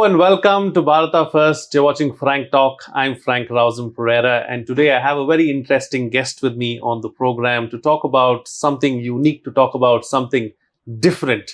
Hello and welcome to Bharata First. You're watching Frank Talk. I'm Frank Rausan Pereira, and today I have a very interesting guest with me on the program to talk about something unique, to talk about something different.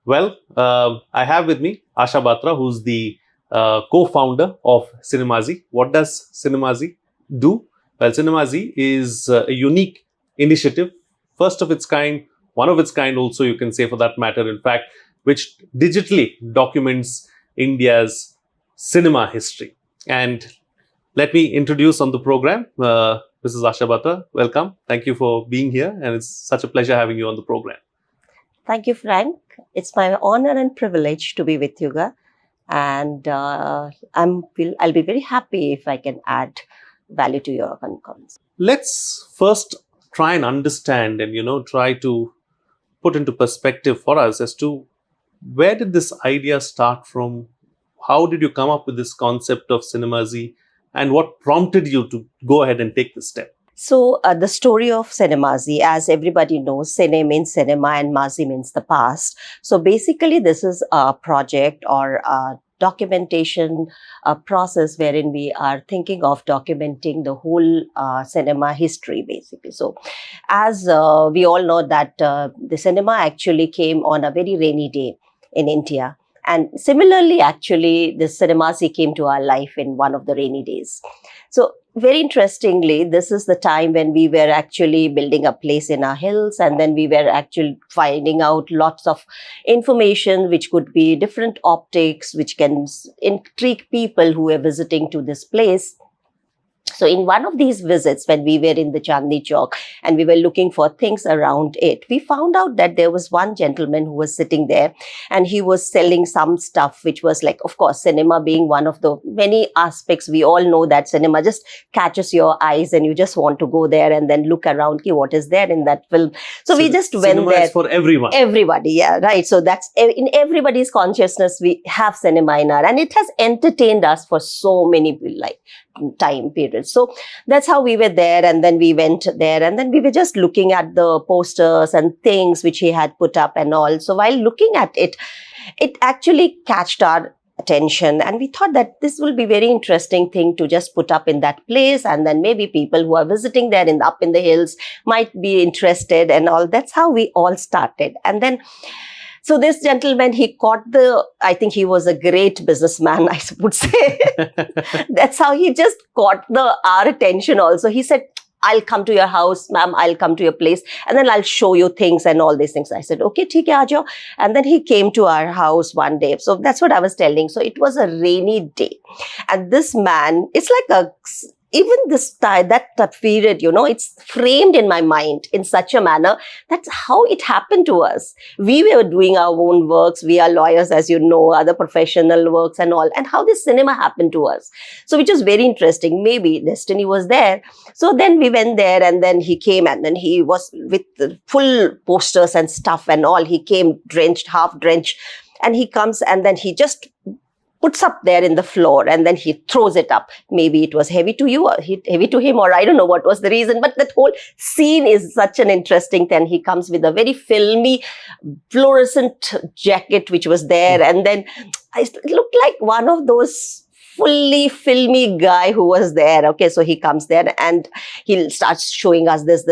Well, I have with me Asha Batra, who's the co-founder of Cinemaazi. What does Cinemaazi do? Well, Cinemaazi is a unique initiative, first of its kind, one of its kind also, you can say for that matter, in fact, which digitally documents India's cinema history. And let me introduce on the program Mrs Asha Batra. Welcome. Thank you for being here, and it's such a pleasure having you on the program. Thank you, Frank. It's my honor and privilege to be with you, and I'll be very happy if I can add value to your comments. Let's first try and understand and try to put into perspective for us as to where did this idea start from? How did you come up with this concept of Cinemaazi, and what prompted you to go ahead and take this step? So the story of Cinemaazi, as everybody knows, Cine means cinema and Maazi means the past. So basically this is a project or a documentation process wherein we are thinking of documenting the whole cinema history basically. So as we all know that the cinema actually came on a very rainy day in India. And similarly, actually, the Cinemaazi came to our life in one of the rainy days. So very interestingly, this is the time when we were actually building a place in our hills, and then we were actually finding out lots of information which could be different optics, which can intrigue people who were visiting to this place. So in one of these visits, when we were in the Chandni Chowk and we were looking for things around it, we found out that there was one gentleman who was sitting there and he was selling some stuff which was like, of course, cinema being one of the many aspects. We all know that cinema just catches your eyes and you just want to go there and then look around, what is there in that film. So we just went cinema there. Is for everyone. Everybody, yeah, right. So that's in everybody's consciousness, we have cinema in our, and it has entertained us for so many time periods. So that's how we were there, and then we went there and then we were just looking at the posters and things which he had put up and all. So while looking at it, it actually catched our attention, and we thought that this will be very interesting thing to just put up in that place, and then maybe people who are visiting there up in the hills might be interested and all. That's how we all started. And then so this gentleman, he caught I think he was a great businessman, I would say. That's how he just caught our attention also. He said, I'll come to your house, ma'am, I'll come to your place, and then I'll show you things and all these things. I said, okay, theek hai, aa jao. And then he came to our house one day. So that's what I was telling. So it was a rainy day. And this man, it's like even this time, that period, it's framed in my mind in such a manner. That's how it happened to us. We were doing our own works. We are lawyers, as you know, other professional works and all. And how this cinema happened to us. So which was very interesting. Maybe destiny was there. So then we went there, and then he came, and then he was with the full posters and stuff and all. He came drenched, half drenched, and he comes and then he just puts up there in the floor, and then he throws it up. Maybe it was heavy to you or heavy to him, or I don't know what was the reason, but that whole scene is such an interesting thing. He comes with a very filmy fluorescent jacket which was there, and then it looked like one of those fully filmy guy who was there. Okay, so he comes there and he starts showing us this.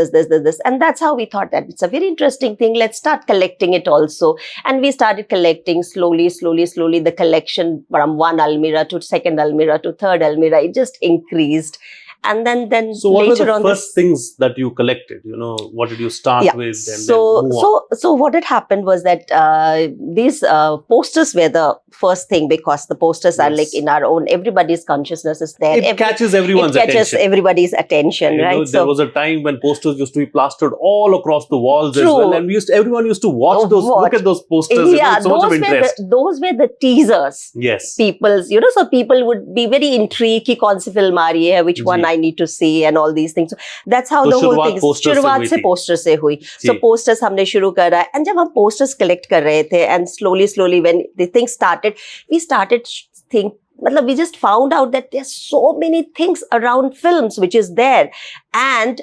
And that's how we thought that it's a very interesting thing. Let's start collecting it also. And we started collecting slowly the collection from one almirah to second almirah to third almirah. It just increased. And then so what later were the first things that you collected? What did you start with? And so what had happened was that these posters were the first thing, because the posters are like in our own, everybody's consciousness is there. It catches everyone's attention. It catches everybody's attention, right? There was a time when posters used to be plastered all across the walls as well, and everyone used to look at those posters. Yeah, so much of interest. Those were the teasers. Yes. So people would be very intrigued, ki kaun si film aa rahi hai, which one I need to see, and all these things. So that's how the whole thing is. शुरुआत से posters से हुई. So posters हमने शुरू करा, and जब हम posters collect कर रहे थे, and slowly when the thing started, we started we just found out that there's so many things around films which is there, and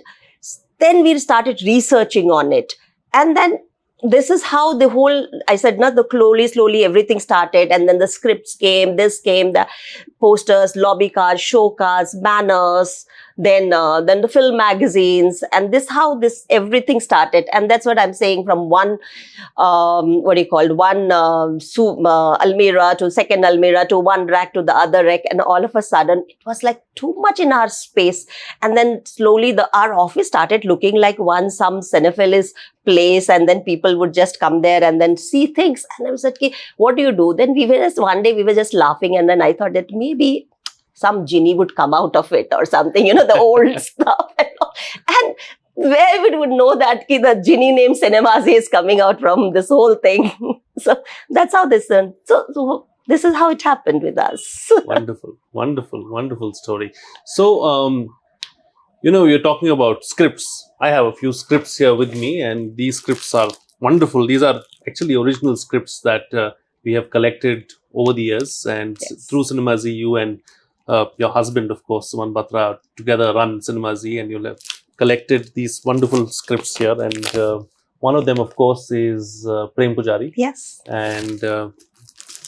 then we started researching on it, and then this is how the whole, I said, not the slowly everything started, and then the scripts came, the posters, lobby cards, show cards, banners, then the film magazines, and this everything started. And that's what I'm saying, from one almirah to second almirah to one rack to the other rack, and all of a sudden it was like too much in our space. And then slowly our office started looking like some cinephilist place, and then people would just come there and then see things. And I was like, what do you do? Then one day we were just laughing, and then I thought that maybe some genie would come out of it or something, the old stuff. And where we would know that the genie named Cinemaazi is coming out from this whole thing. So that's how this turned. So this is how it happened with us. Wonderful story. So, you're talking about scripts. I have a few scripts here with me, and these scripts are wonderful. These are actually original scripts that we have collected over the years, and through Cinemaazi, you and your husband, of course, Asha Batra, together run Cinemaazi, and you'll have collected these wonderful scripts here. And one of them, of course, is Prem Pujari. Yes. And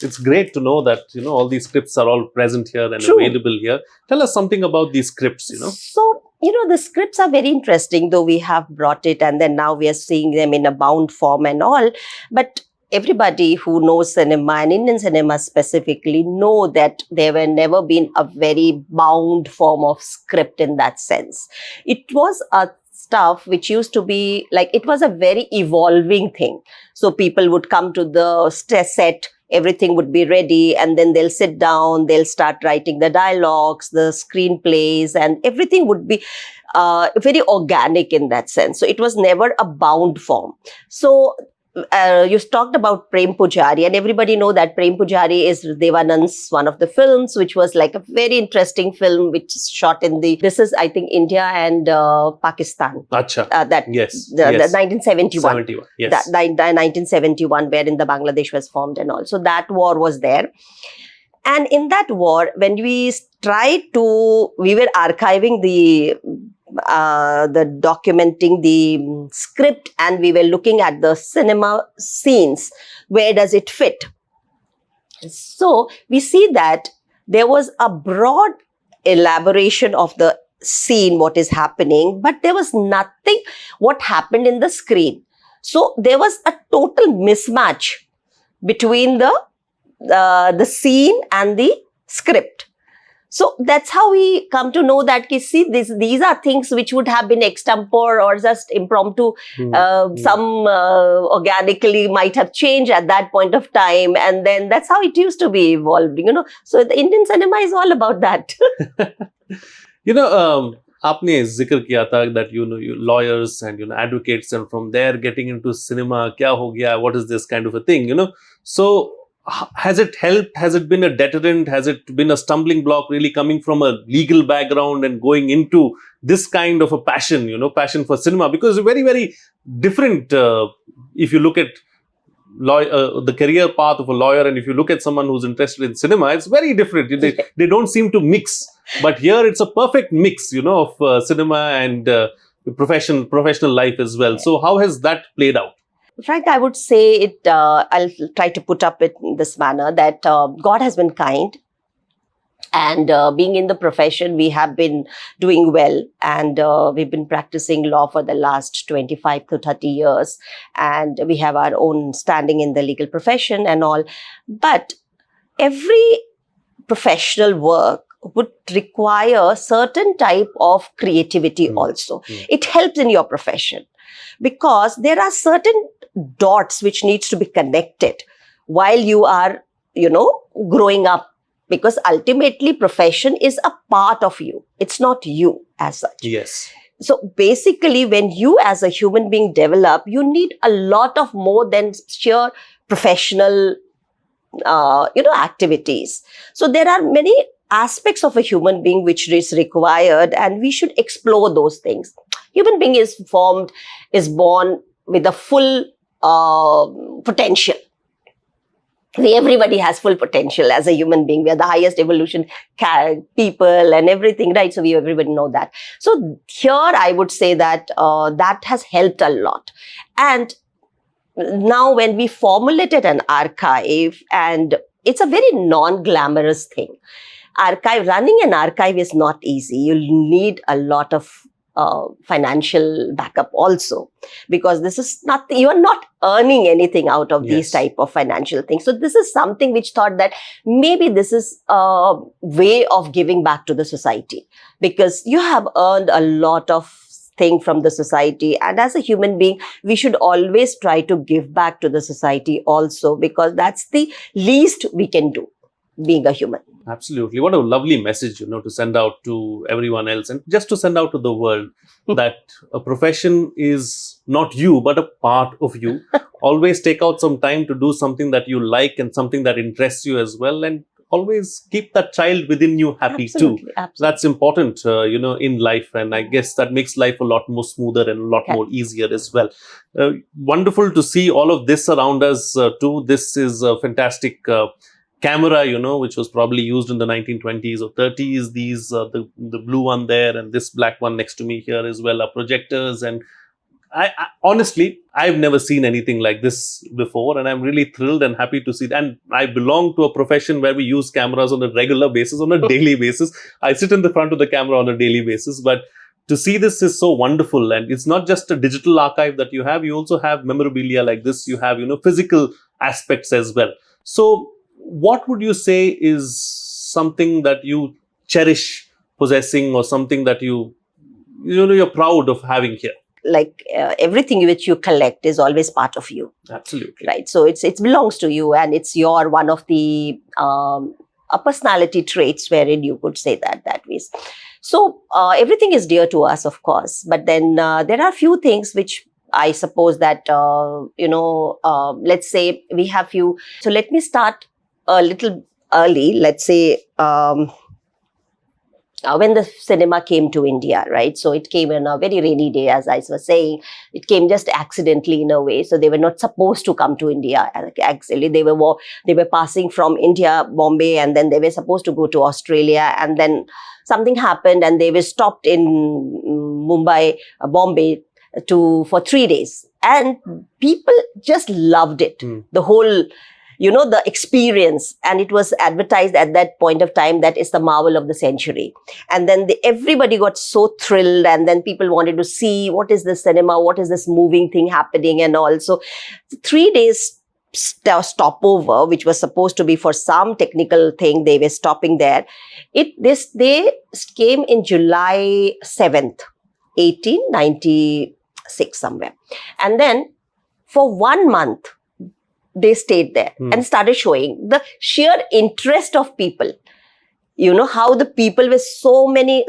it's great to know that, all these scripts are all present here and True. available here. Tell us something about these scripts, So, the scripts are very interesting, though we have brought it, and then now we are seeing them in a bound form and all. But everybody who knows cinema, and Indian cinema specifically, know that there were never been a very bound form of script in that sense. It was a stuff which used to be like, it was a very evolving thing. So people would come to the set, everything would be ready, and then they'll sit down, they'll start writing the dialogues, the screenplays, and everything would be very organic in that sense. So it was never a bound form. So you talked about Prem Pujari, and everybody know that Prem Pujari is Devanand's one of the films, which was like a very interesting film, which is shot in this is, I think, India and Pakistan. Acha. Yes. The 1971. 71. Yes. The 1971, wherein the Bangladesh was formed and all. So that war was there. And in that war, when we were archiving the documenting the script, and we were looking at the cinema scenes, where does it fit? So we see that there was a broad elaboration of the scene, what is happening, but there was nothing what happened in the screen. So there was a total mismatch between the scene and the script. So that's how we come to know that, these are things which would have been extempore or just impromptu. Some organically might have changed at that point of time. And then that's how it used to be evolved, So the Indian cinema is all about that. आपने जिक्र किया था that you lawyers and advocates, and from there getting into cinema, क्या हो गया, what is this kind of a thing, So has it helped? Has it been a deterrent? Has it been a stumbling block, really coming from a legal background and going into this kind of a passion, passion for cinema? Because very, very different if you look at the career path of a lawyer, and if you look at someone who's interested in cinema, it's very different. They don't seem to mix. But here it's a perfect mix, of cinema and professional life as well. So how has that played out? Frank, I would say I'll try to put up it in this manner, that God has been kind, and being in the profession, we have been doing well, and we've been practicing law for the last 25 to 30 years, and we have our own standing in the legal profession and all. But every professional work would require certain type of creativity also. It helps in your profession, because there are certain dots which needs to be connected while you are, growing up, because ultimately profession is a part of you. It's not you as such. Yes. So basically, when you as a human being develop, you need a lot of more than sheer professional, activities. So there are many aspects of a human being which is required, and we should explore those things. Human being is born with a full potential. Everybody has full potential as a human being. We are the highest evolution people and everything, right? So everybody know that. So here I would say that that has helped a lot. And now when we formulated an archive, and it's a very non-glamorous thing. Running an archive is not easy. You'll need a lot of financial backup also, because this is not, you are not earning anything out of these type of financial things. So this is something which thought that maybe this is a way of giving back to the society, because you have earned a lot of thing from the society, and as a human being we should always try to give back to the society also, because that's the least we can do being a human. Absolutely. What a lovely message, to send out to everyone else, and just to send out to the world that a profession is not you, but a part of you. Always take out some time to do something that you like and something that interests you as well. And always keep that child within you happy Absolutely, too. absolutely. That's important, in life. And I guess that makes life a lot more smoother and a lot more easier as well. Wonderful to see all of this around us too. This is a fantastic camera, which was probably used in the 1920s or 30s. These, the blue one there and this black one next to me here as well, are projectors. And I honestly, I've never seen anything like this before, and I'm really thrilled and happy to see it. And I belong to a profession where we use cameras on a regular basis, on a daily basis. I sit in the front of the camera on a daily basis, but to see this is so wonderful. And it's not just a digital archive that you have, you also have memorabilia like this. You have, physical aspects as well. So what would you say is something that you cherish possessing, or something that you're proud of having here? Like everything which you collect is always part of you. Absolutely. Right. So it belongs to you, and it's your one of the a personality traits, wherein you could say that ways. So everything is dear to us, of course. But then there are few things which I suppose that, let's say we have few. So let me start a little early. Let's say when the cinema came to India, right? So it came on a very rainy day, as I was saying. It came just accidentally in a way. So they were not supposed to come to India. Actually, they were passing from India, Bombay, and then they were supposed to go to Australia. And then something happened, and they were stopped in Mumbai, Bombay, for 3 days. And people just loved it. The whole, the experience. And it was advertised at that point of time that is the marvel of the century. And then everybody got so thrilled, and then people wanted to see what is this cinema, what is this moving thing happening, and all. So 3 days stopover, which was supposed to be for some technical thing, they were stopping there. They came in July 7th, 1896 somewhere. And then for 1 month, they stayed there and started showing the sheer interest of people. How the people were many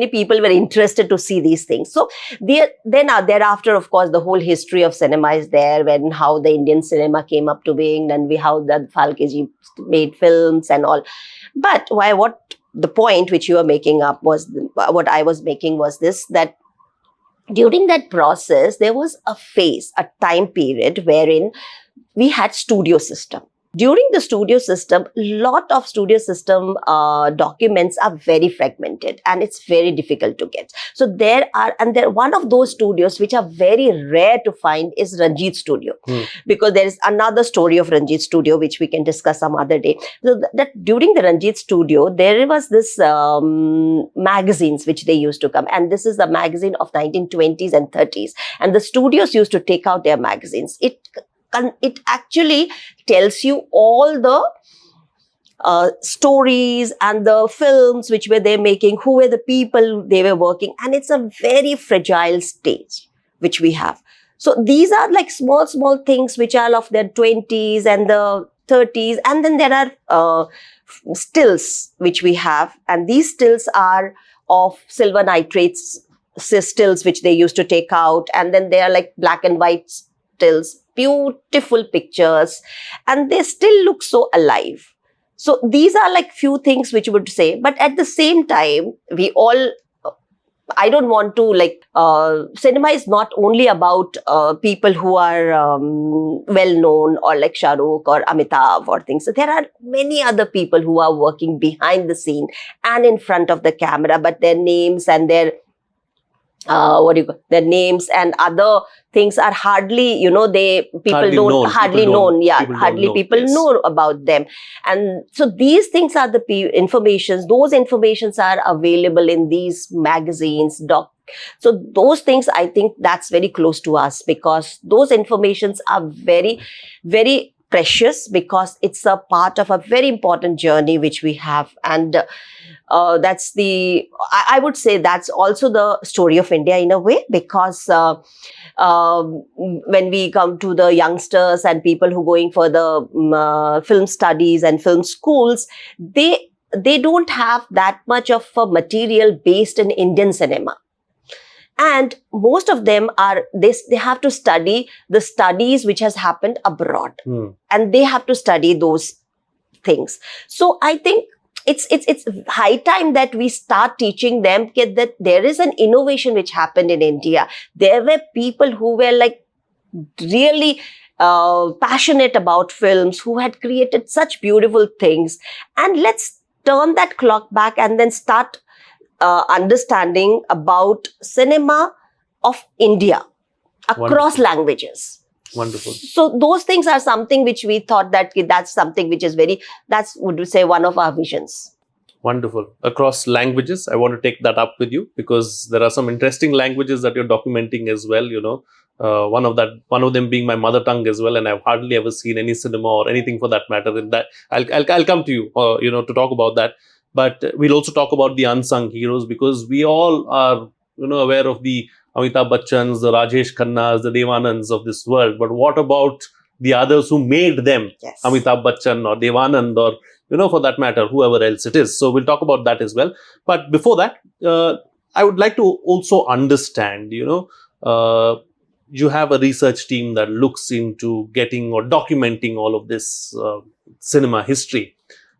people were interested to see these things. So thereafter, of course, the whole history of cinema is there, how the Indian cinema came up to being, and how the Phalkeji made films and all. But what the point which you are making up was, what I was making was this, that during that process, there was a time period wherein we had studio system. During the studio system, lot of studio system documents are very fragmented, and it's very difficult to get. So one of those studios which are very rare to find is Ranjit Studio, because there is another story of Ranjit Studio which we can discuss some other day. So that during the Ranjit Studio, there was this magazines which they used to come, and this is the magazine of 1920s and 30s, and the studios used to take out their magazines. It actually tells you all the stories and the films which were they making, who were the people they were working, and it's a very fragile stage which we have. So these are like small things which are of the 20s and the 30s, and then there are stills which we have, and these stills are of silver nitrates stills which they used to take out, and then they are like black and white stills, beautiful pictures, and they still look so alive. So these are like few things which you would say, but at the same time, I don't want to cinema is not only about people who are well known, or like Shah Rukh or Amitabh or things. So there are many other people who are working behind the scene and in front of the camera, but their names and their their names and other things are hardly, hardly known. Yeah, hardly people know about them. And so these things are the informations. Those informations are available in these magazines, so those things, I think that's very close to us, because those informations are very, very precious, because it's a part of a very important journey which we have. And I would say that's also the story of India in a way, because when we come to the youngsters and people who are going for the film studies and film schools, they don't have that much of a material based in Indian cinema. And most of them they have to study the studies which has happened abroad, and they have to study those things. So I think it's high time that we start teaching them that there is an innovation which happened in India. There were people who were like really passionate about films, who had created such beautiful things, and let's turn that clock back and then start understanding about cinema of India across languages. Wonderful. So those things are something which we thought that's something which is that's would you say one of our visions. Wonderful. Across languages, I want to take that up with you, because there are some interesting languages that you're documenting as well, one of them being my mother tongue as well, and I've hardly ever seen any cinema or anything for that matter in that. I'll come to you, to talk about that. But we'll also talk about the unsung heroes, because we all are, aware of the Amitabh Bachchans, the Rajesh Khannas, the Devanands of this world. But what about the others who made them? Yes. Amitabh Bachchan or Devanand, or, for that matter, whoever else it is. So we'll talk about that as well. But before that, I would like to also understand, you have a research team that looks into getting or documenting all of this cinema history.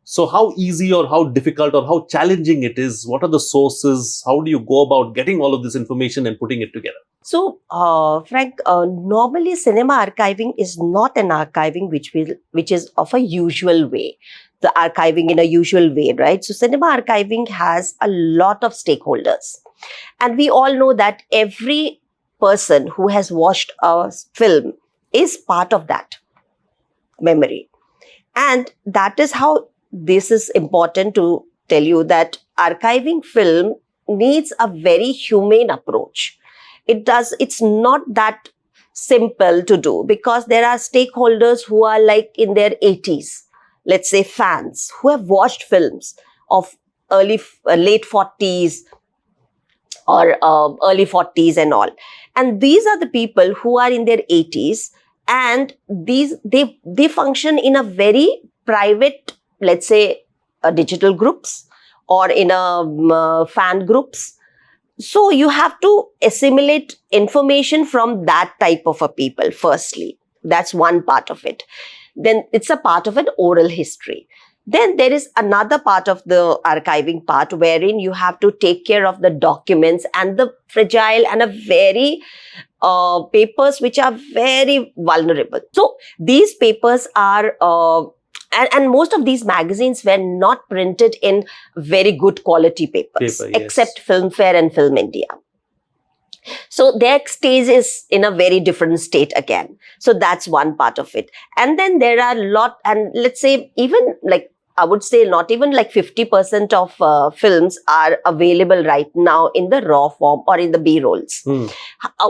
So how easy or how difficult or how challenging it is? What are the sources? How do you go about getting all of this information and putting it together? So, Frank, normally cinema archiving is not an archiving which is of a usual way. The archiving in a usual way, right? So cinema archiving has a lot of stakeholders. And we all know that every person who has watched a film is part of that memory. And that is how this is important to tell you, that archiving film needs a very humane approach. It's not that simple to do, because there are stakeholders who are like in their 80s, let's say fans, who have watched films of late 40s or early 40s and all. And these are the people who are in their 80s, and they function in a very private, let's say, digital groups or in a fan groups. So you have to assimilate information from that type of a people, firstly. That's one part of it. Then it's a part of an oral history. Then there is another part of the archiving part, wherein you have to take care of the documents and the fragile and a very papers which are very vulnerable. So these papers are and most of these magazines were not printed in very good quality papers, except Filmfare and Film India. So their stage is in a very different state again. So that's one part of it. And then there are a lot, and let's say even like, I would say not even like 50% of films are available right now in the raw form or in the B-rolls.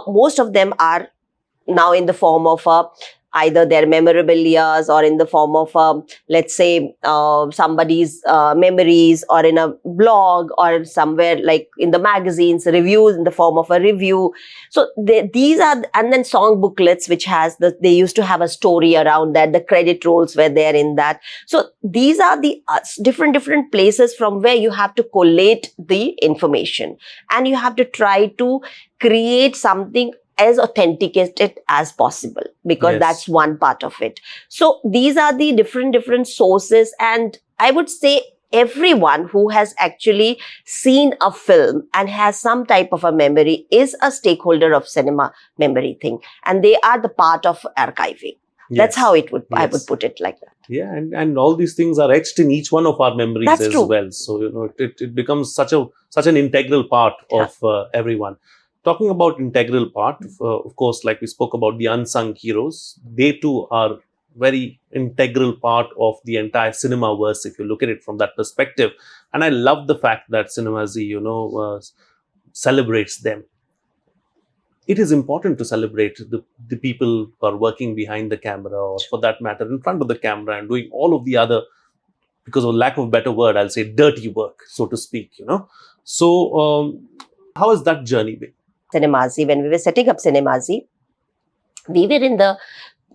Most of them are now in the form of either their memorabilias or in the form of, let's say, somebody's memories, or in a blog, or somewhere like in the magazines, reviews in the form of a review. So these are, and then song booklets, which has they used to have a story around that, the credit rolls were there in that. So these are the different places from where you have to collate the information, and you have to try to create something as authenticated as possible, because that's one part of it. So these are the different sources, and I would say everyone who has actually seen a film and has some type of a memory is a stakeholder of cinema memory thing, and they are the part of archiving. That's how it would I would put it like that. Yeah, and all these things are etched in each one of our memories as well. So it becomes such an integral part of everyone. talking about integral part, of course, like we spoke about the unsung heroes, they too are very integral part of the entire cinema verse, if you look at it from that perspective. And I love the fact that Cinemaazi, celebrates them. It is important to celebrate the people who are working behind the camera, or for that matter, in front of the camera, and doing all of the other, because of lack of a better word, I'll say dirty work, so to speak, So, how has that journey been? Cinemaazi, when we were setting up Cinemaazi, we were in the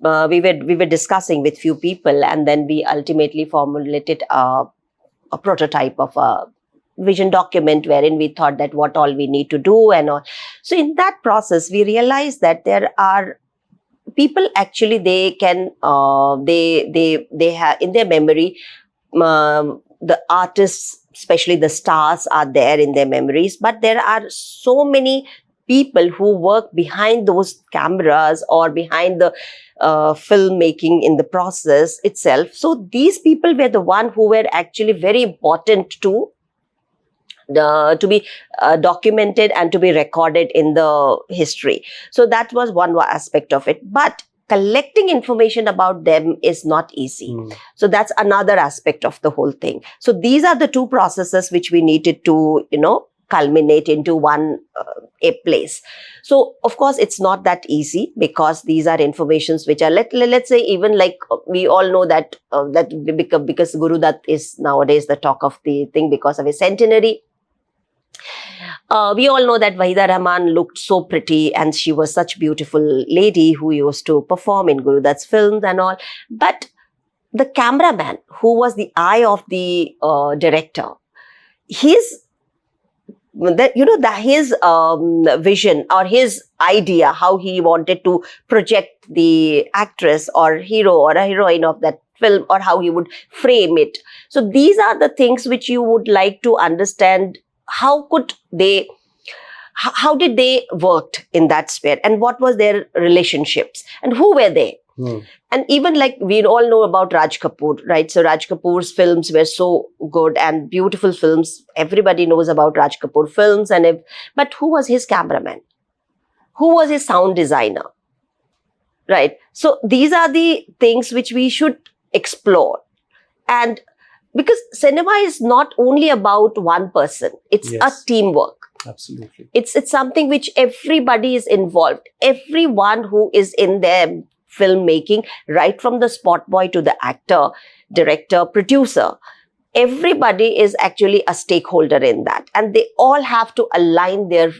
we were discussing with few people, and then we ultimately formulated a prototype of a vision document wherein we thought that what all we need to do and all. So in that process, we realized that there are people actually, they can they have in their memory, the artists, especially the stars, are there in their memories, but there are so many people who work behind those cameras or behind the filmmaking in the process itself. So these people were the one who were actually very important to be documented and to be recorded in the history. So that was one aspect of it. But collecting information about them is not easy. So that's another aspect of the whole thing. So these are the two processes which we needed to, culminate into one a place. So of course it's not that easy, because these are informations which are let's say, even like we all know that because Guru Dutt is nowadays the talk of the thing because of his centenary. We all know that Wahida Rahman looked so pretty, and she was such a beautiful lady who used to perform in Guru Dutt's films and all. But the cameraman, who was the eye of the director, his vision or his idea, how he wanted to project the actress or hero or a heroine of that film, or how he would frame it. So these are the things which you would like to understand. How did they worked in that sphere, and what was their relationships, and who were they? And even like we all know about Raj Kapoor, right? So Raj Kapoor's films were so good and beautiful films. Everybody knows about Raj Kapoor films, but who was his cameraman? Who was his sound designer? Right? So these are the things which we should explore. And because cinema is not only about one person, it's a teamwork. Absolutely. It's something which everybody is involved. Everyone who is in their filmmaking, right from the spot boy to the actor, director, producer, everybody is actually a stakeholder in that. And they all have to align their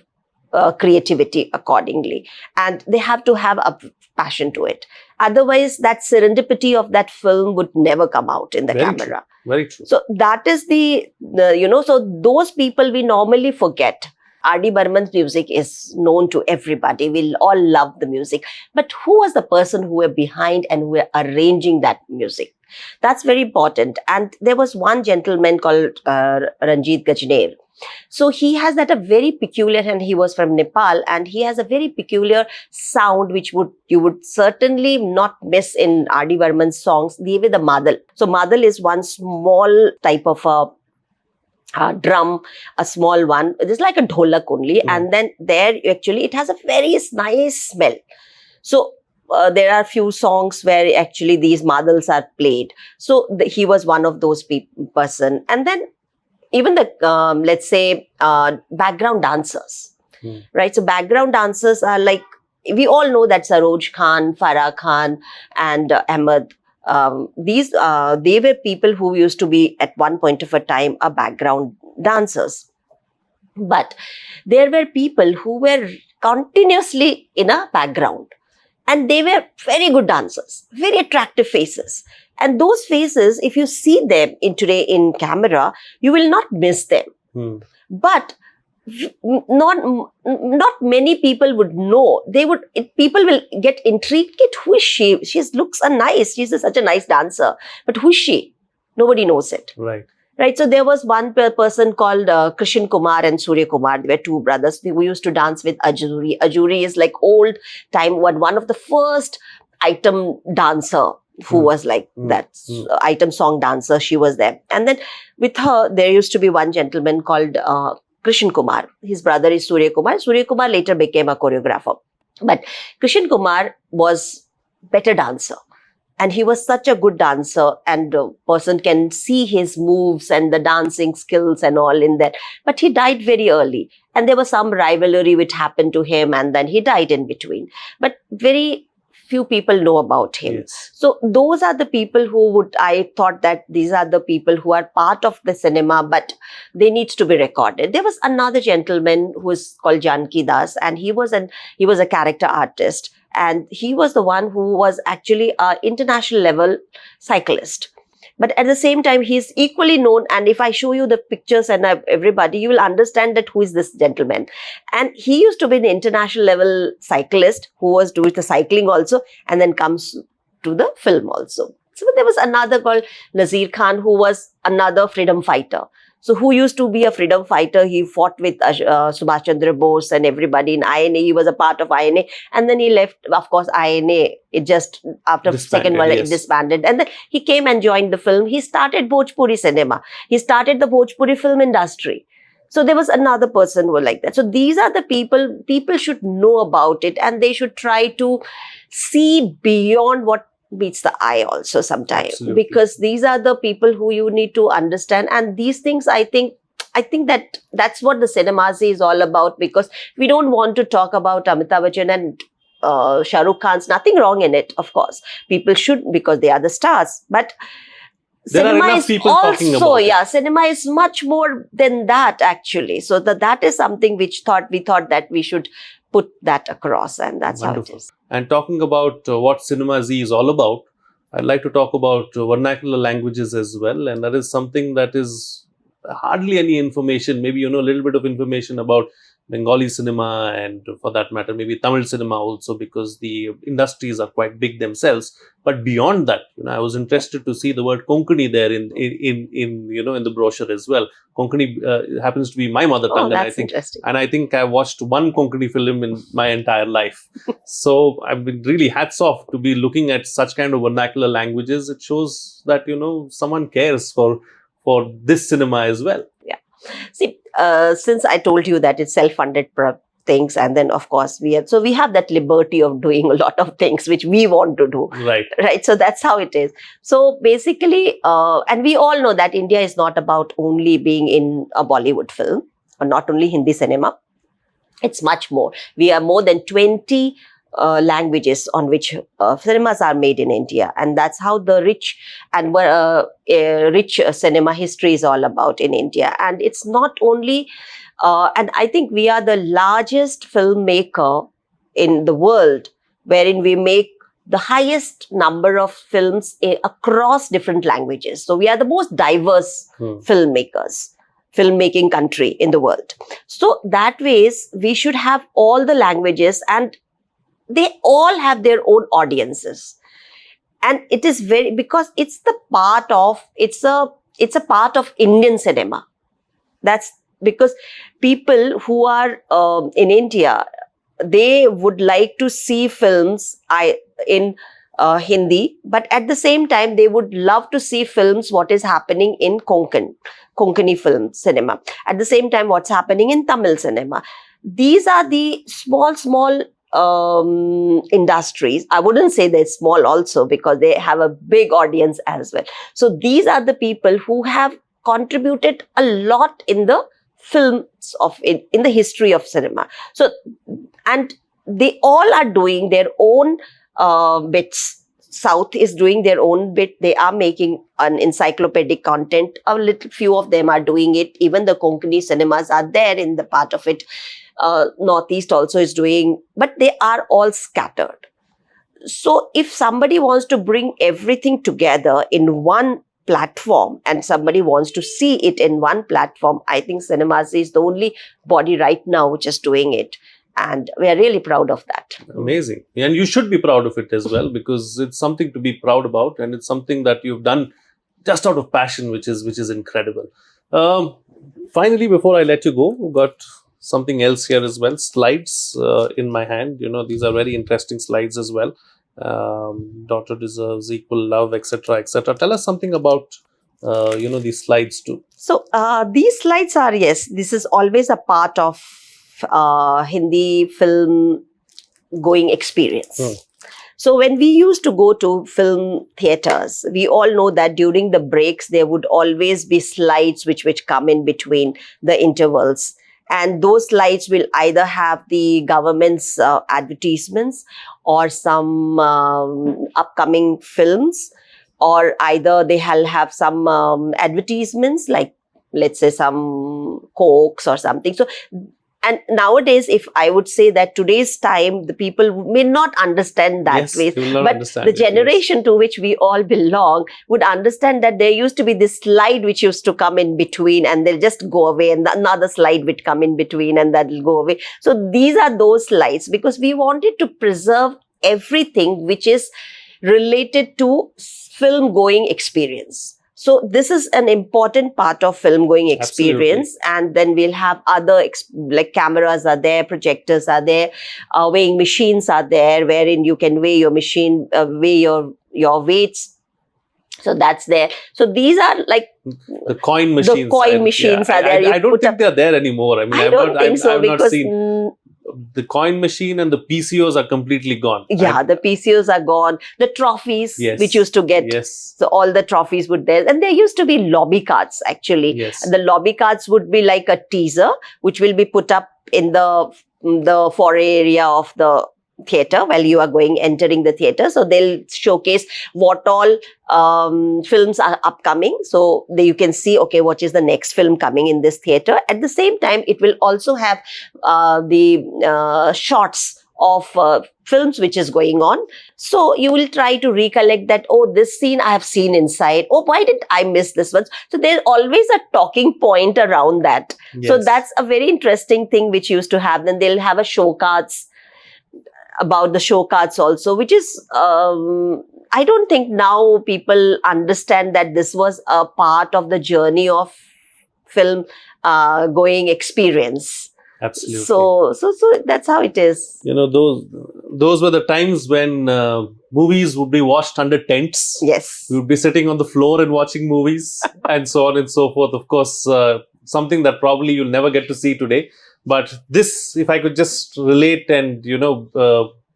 creativity accordingly. And they have to have a passion to it. Otherwise, that serendipity of that film would never come out in the camera. True. Very true. So that is so those people we normally forget. R.D. Burman's music is known to everybody. We all love the music. But who was the person who were behind and who were arranging that music? That's very important. And there was one gentleman called Ranjit Gajner. So he has that a very peculiar, and he was from Nepal, and he has a very peculiar sound which you would certainly not miss in R.D. Burman's songs. They were the madal. So madal is one small type of a drum, a small one. It is like a dholak only. And then there actually it has a very nice smell. So there are few songs where actually these madals are played. So he was one of those person. And then even the, let's say, background dancers, right? So background dancers are like, we all know that Saroj Khan, Farah Khan, and Ahmed. They were people who used to be at one point of a time a background dancers. But there were people who were continuously in a background, and they were very good dancers, very attractive faces. And those faces, if you see them today in camera, you will not miss them. But not many people would know. People will get intrigued. Who is she? She looks nice. She's such a nice dancer. But who is she? Nobody knows it. Right. So there was one person called Krishan Kumar and Surya Kumar. They were two brothers. We used to dance with Ajuri. Ajuri is like old time, one of the first item dancer who was like that item song dancer. She was there. And then with her, there used to be one gentleman called Krishan Kumar. His brother is Surya Kumar. Surya Kumar later became a choreographer. But Krishan Kumar was better dancer. And he was such a good dancer, and a person can see his moves and the dancing skills and all in there. But he died very early. And there was some rivalry which happened to him, and then he died in between. But very few people know about him. Yes. So those are the people I thought that these are the people who are part of the cinema, but they need to be recorded. There was another gentleman who was called Janki Das, and he was a character artist. And he was the one who was actually an international level cyclist. But at the same time, he's equally known. And if I show you the pictures and everybody, you will understand that who is this gentleman. And he used to be an international level cyclist who was doing the cycling also, and then comes to the film also. So there was another called Nazir Khan, who was another freedom fighter. So who used to be a freedom fighter? He fought with Subhash Chandra Bose and everybody in INA. He was a part of INA. And then he left, of course, INA. It just, after Second World War, it disbanded. And then he came and joined the film. He started Bhojpuri cinema. He started the Bhojpuri film industry. So there was another person who was like that. So these are the people should know about it, and they should try to see beyond what meets the eye also sometimes. Absolutely. Because these are the people who you need to understand. And these things, I think that's what the Cinemaazi is all about, because we don't want to talk about Amitabh Bachchan and Shah Rukh Khan's, nothing wrong in it, of course. People should, because they are the stars. But there cinema are enough is people also, talking about it. cinema is much more than that, actually. So that is something which we thought that we should put that across, and that's Wonderful. how it is. And talking about what Cinemaazi is all about, I'd like to talk about vernacular languages as well. And that is something that is hardly any information, maybe, a little bit of information about Bengali cinema, and for that matter, maybe Tamil cinema also, because the industries are quite big themselves. But beyond that, I was interested to see the word Konkani there in the brochure as well. Konkani happens to be my mother tongue, That's interesting. And I think I watched one Konkani film in my entire life. So I've been really hats off to be looking at such kind of vernacular languages. It shows that someone cares for this cinema as well. Yeah. See, since I told you that it's self-funded things, and then of course we have that liberty of doing a lot of things which we want to do. Right. So that's how it is. So basically, and we all know that India is not about only being in a Bollywood film, or not only Hindi cinema. It's much more. We are more than 20 languages on which cinemas are made in India, and that's how the rich cinema history is all about in India. And it's not only, and I think we are the largest filmmaker in the world, wherein we make the highest number of films across different languages. So we are the most diverse filmmaking country in the world. So that ways we should have all the languages, and they all have their own audiences. And it is because it's a part of Indian cinema. That's because people who are in India, they would like to see films in Hindi, but at the same time, they would love to see films, what is happening in Konkani film cinema. At the same time, what's happening in Tamil cinema. These are the small industries. I wouldn't say they're small also, because they have a big audience as well. So these are the people who have contributed a lot in the films in the history of cinema. So, and they all are doing their own bits. South is doing their own bit. They are making an encyclopedic content. A little few of them are doing it. Even the Konkani cinemas are there in the part of it. Northeast also is doing, but they are all scattered. So if somebody wants to bring everything together in one platform, and somebody wants to see it in one platform, I think Cinemaazi is the only body right now which is doing it. And we are really proud of that. Amazing. And you should be proud of it as well, because it's something to be proud about, and it's something that you've done just out of passion, which is incredible. Finally, before I let you go, we've got something else here as well. Slides in my hand. These are very interesting slides as well. Daughter deserves equal love, etc., etc. Tell us something about these slides too? So these slides are, yes, this is always a part of Hindi film going experience. So when we used to go to film theaters, we all know that during the breaks, there would always be slides which come in between the intervals. And those slides will either have the government's advertisements or some upcoming films, or either they'll have some advertisements like, let's say, some Cokes or something. So, and nowadays, if I would say that today's time, the people may not understand that Yes, way, they will not but understand the it, yes. generation to which we all belong would understand that there used to be this slide which used to come in between, and they'll just go away, and another slide would come in between, and that'll go away. So these are those slides, because we wanted to preserve everything which is related to film going experience. So this is an important part of film going experience. Absolutely. And then we'll have other like cameras are there, projectors are there, weighing machines are there, wherein you can weigh your machine, weigh your weights. So that's there. So these are like the coin machines. The coin machines are there. I don't think they're there anymore. I mean, I don't think so, I've because not seen. The coin machine and the PCOs are completely gone. Yeah, the PCOs are gone. The trophies, yes, which used to get, yes, so all the trophies would there. And there used to be lobby cards, actually. Yes. The lobby cards would be like a teaser, which will be put up in the foray area of the theater while you are entering the theater. So they'll showcase what all films are upcoming. So you can see, okay, what is the next film coming in this theater. At the same time, it will also have the shots of films which is going on. So you will try to recollect that, oh, this scene I have seen inside. Oh, why did I miss this one? So there's always a talking point around that. Yes. So that's a very interesting thing which used to happen. They'll have a show cards about the show cards also, which is, I don't think now people understand that this was a part of the journey of film going experience. Absolutely. So that's how it is. Those were the times when movies would be watched under tents. Yes. We would be sitting on the floor and watching movies and so on and so forth. Of course, something that probably you'll never get to see today. But this, if I could just relate and,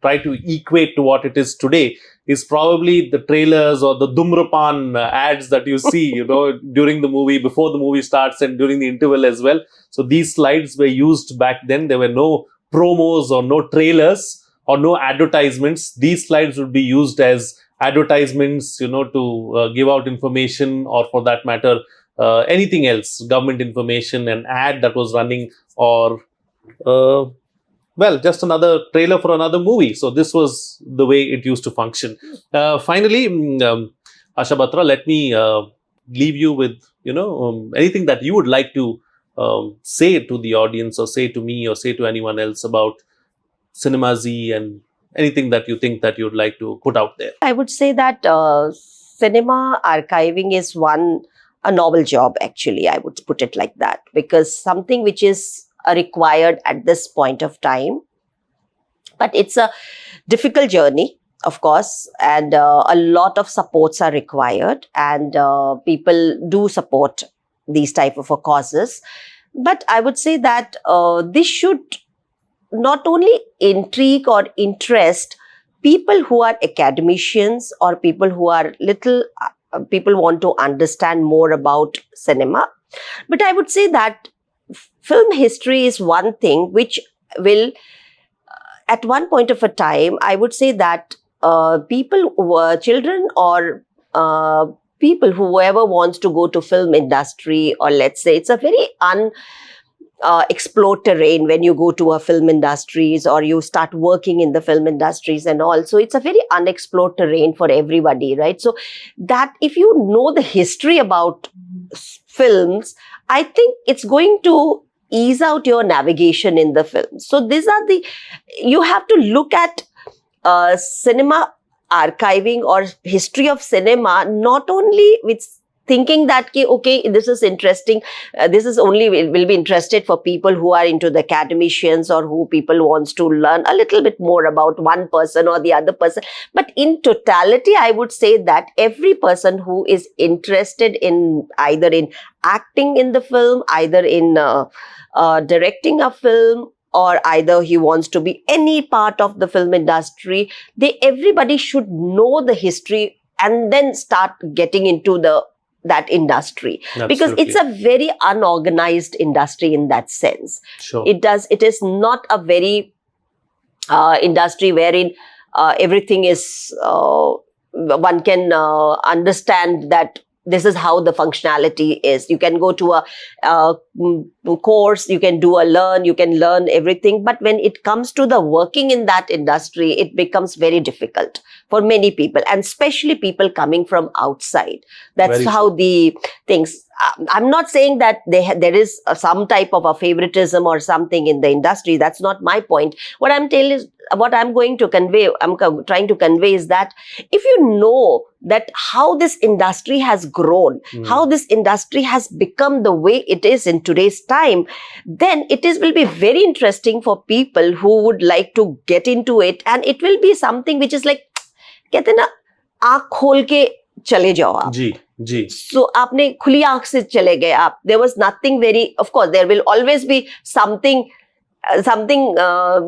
try to equate to what it is today, is probably the trailers or the Dhumrapan ads that you see, during the movie, before the movie starts and during the interval as well. So these slides were used back then. There were no promos or no trailers or no advertisements. These slides would be used as advertisements, to give out information, or for that matter, anything else, government information, an ad that was running, or just another trailer for another movie. So this was the way it used to function. Finally, Asha Batra, let me leave you with anything that you would like to say to the audience, or say to me, or say to anyone else about Cinemaazi, and anything that you think that you'd like to put out there. I would say that cinema archiving is a noble job, actually. I would put it like that, because something which is required at this point of time, but it's a difficult journey, of course, and a lot of supports are required, and people do support these type of causes. But I would say that this should not only intrigue or interest people who are academicians, or people who are people want to understand more about cinema, but I would say that film history is one thing which will, at one point of a time, I would say that people who are children, or people, whoever wants to go to film industry, or let's say it's a very explored terrain when you go to a film industries, or you start working in the film industries and all. So it's a very unexplored terrain for everybody, right? So that if you know the history about films, I think it's going to ease out your navigation in the film. So these are you have to look at cinema archiving or history of cinema, not only with thinking that okay, this is interesting, this is only will be interested for people who are into the academicians or who people wants to learn a little bit more about one person or the other person. But in totality, I would say that every person who is interested in either in acting in the film, either in directing a film, or either he wants to be any part of the film industry, everybody should know the history and then start getting into that industry. Absolutely. Because it's a very unorganized industry in that sense. Sure. It is not a very industry wherein everything is one can understand that this is how the functionality is. You can go to a course, you can learn everything. But when it comes to the working in that industry, it becomes very difficult for many people, and especially people coming from outside. That's Very how true. the things. I'm not saying that there is some type of a favoritism or something in the industry. That's not my point. What I'm trying to convey is that if you know that how this industry has grown, how this industry has become the way it is in today's time, then will be very interesting for people who would like to get into it, and it will be something which is like, कहते हैं ना, आँख खोल के चले जाओ आप. जी. So आपने खुली आँख से चले गए आप. There was nothing very, of course, there will always be something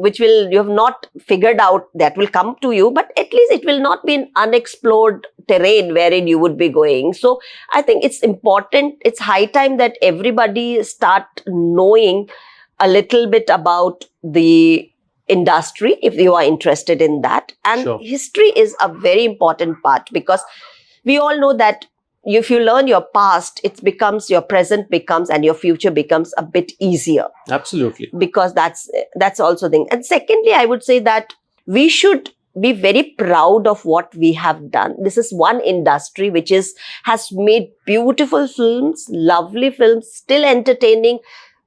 which you have not figured out that will come to you, but at least it will not be an unexplored terrain wherein you would be going. So I think it's important, it's high time that everybody start knowing a little bit about the industry if you are interested in that. And Sure. History is a very important part, because we all know that if you learn your past, your present becomes, and your future becomes a bit easier. Absolutely. Because that's also the thing. And secondly, I would say that we should be very proud of what we have done. This is one industry which has made beautiful films, lovely films, still entertaining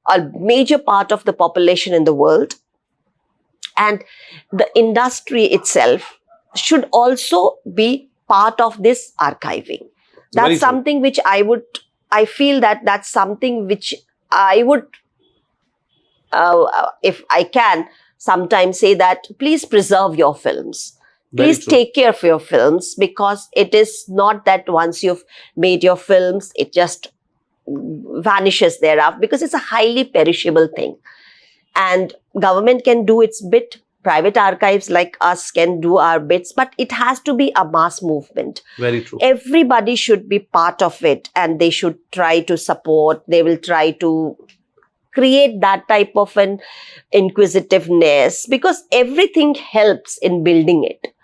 a major part of the population in the world. And the industry itself should also be part of this archiving. That's something which I feel that's something which I would, if I can, sometimes say that please preserve your films. Please take care of your films, because it is not that once you've made your films, it just vanishes thereafter, because it's a highly perishable thing. And government can do its bit, private archives like us can do our bits, but it has to be a mass movement. Very true. Everybody should be part of it, and they should try to support, they will try to create that type of an inquisitiveness, because everything helps in building it.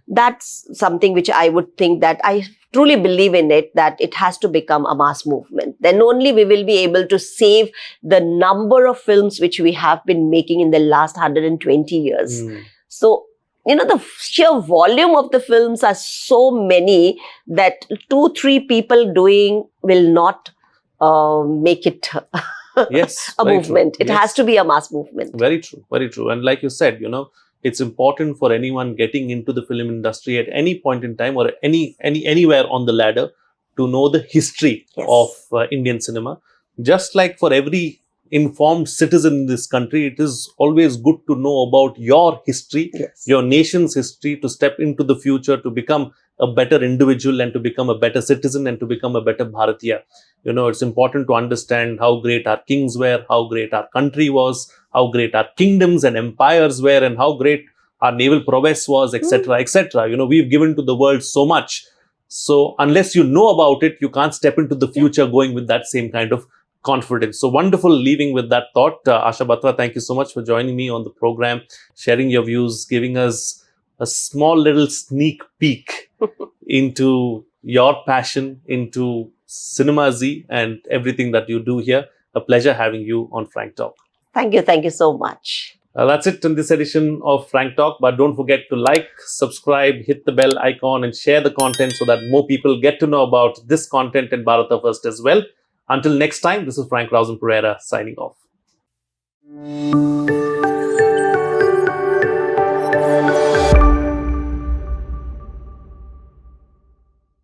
That's something which I would think that I truly believe in it, that it has to become a mass movement. Then only we will be able to save the number of films which we have been making in the last 120 years. So, the sheer volume of the films are so many that 2-3 people doing will not make it yes, a movement. True. It has to be a mass movement. Very true. Very true. And like you said, it's important for anyone getting into the film industry at any point in time or anywhere on the ladder to know the history of Indian cinema. Just like for every informed citizen in this country, it is always good to know about your history, your nation's history, to step into the future, to become a better individual and to become a better citizen and to become a better Bharatiya. It's important to understand how great our kings were, how great our country was, how great our kingdoms and empires were, and how great our naval prowess was, etc., etc. We've given to the world so much. So unless you know about it, you can't step into the future going with that same kind of confidence. So wonderful leaving with that thought. Asha Batra, thank you so much for joining me on the program, sharing your views, giving us a small little sneak peek into your passion, into Cinemaazi and everything that you do here. A pleasure having you on Frank Talk. Thank you so much. That's it in this edition of Frank Talk. But don't forget to like, subscribe, hit the bell icon and share the content so that more people get to know about this content in Bharata First as well. Until next time, this is Frank Rausan Pereira signing off.